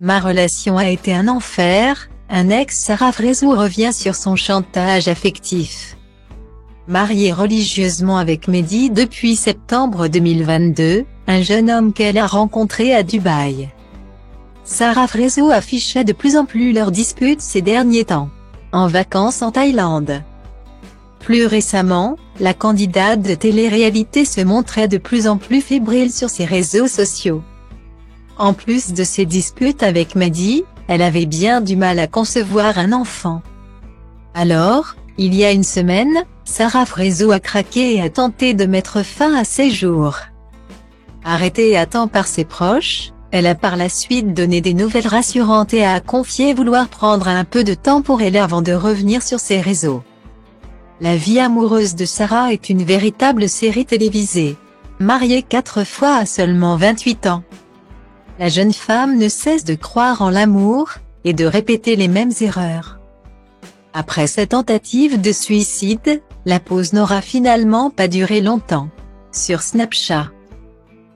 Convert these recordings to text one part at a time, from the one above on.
Ma relation a été un enfer, un ex Sarah Frézou revient sur son chantage affectif. Mariée religieusement avec Mehdi depuis septembre 2022, un jeune homme qu'elle a rencontré à Dubaï. Sarah Frézou affichait de plus en plus leurs disputes ces derniers temps. En vacances en Thaïlande. Plus récemment, la candidate de télé-réalité se montrait de plus en plus fébrile sur ses réseaux sociaux. En plus de ses disputes avec Mehdi, elle avait bien du mal à concevoir un enfant. Alors, il y a une semaine, Sarah Frézou a craqué et a tenté de mettre fin à ses jours. Arrêtée à temps par ses proches, elle a par la suite donné des nouvelles rassurantes et a confié vouloir prendre un peu de temps pour elle avant de revenir sur ses réseaux. La vie amoureuse de Sarah est une véritable série télévisée. Mariée 4 fois à seulement 28 ans. La jeune femme ne cesse de croire en l'amour, et de répéter les mêmes erreurs. Après sa tentative de suicide, la pause n'aura finalement pas duré longtemps. Sur Snapchat.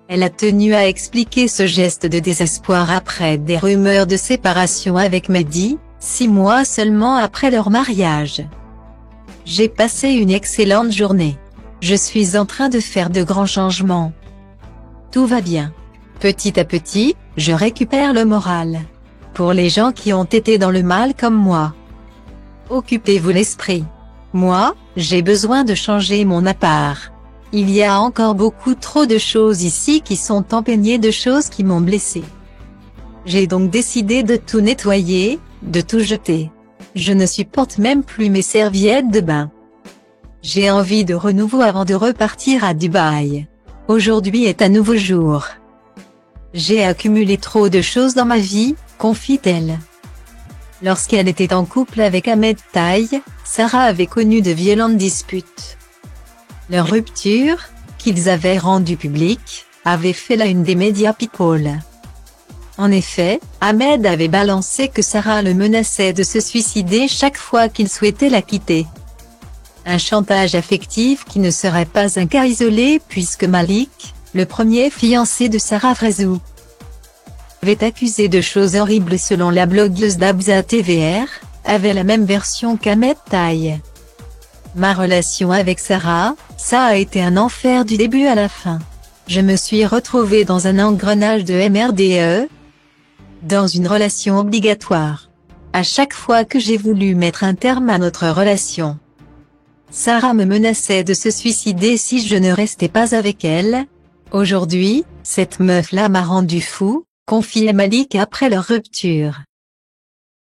Elle a tenu à expliquer ce geste de désespoir après des rumeurs de séparation avec Mehdi, 6 mois seulement après leur mariage. J'ai passé une excellente journée. Je suis en train de faire de grands changements. Tout va bien. Petit à petit, je récupère le moral. Pour les gens qui ont été dans le mal comme moi. Occupez-vous l'esprit. Moi, j'ai besoin de changer mon appart. Il y a encore beaucoup trop de choses ici qui sont imprégnées de choses qui m'ont blessé. J'ai donc décidé de tout nettoyer, de tout jeter. Je ne supporte même plus mes serviettes de bain. J'ai envie de renouveau avant de repartir à Dubaï. Aujourd'hui est un nouveau jour. J'ai accumulé trop de choses dans ma vie, confie-t-elle. Lorsqu'elle était en couple avec Ahmed Taï, Sarah avait connu de violentes disputes. Leur rupture, qu'ils avaient rendue publique, avait fait la une des médias People. En effet, Ahmed avait balancé que Sarah le menaçait de se suicider chaque fois qu'il souhaitait la quitter. Un chantage affectif qui ne serait pas un cas isolé puisque Malik, le premier fiancé de Sarah Frézou, avait accusé de choses horribles selon la blogueuse Dabza TVR, avait la même version qu'Ahmed Taï. Ma relation avec Sarah, ça a été un enfer du début à la fin. Je me suis retrouvée dans un engrenage de MRDE, dans une relation obligatoire. À chaque fois que j'ai voulu mettre un terme à notre relation, Sarah me menaçait de se suicider si je ne restais pas avec elle. Aujourd'hui, cette meuf-là m'a rendu fou, confie Malik après leur rupture.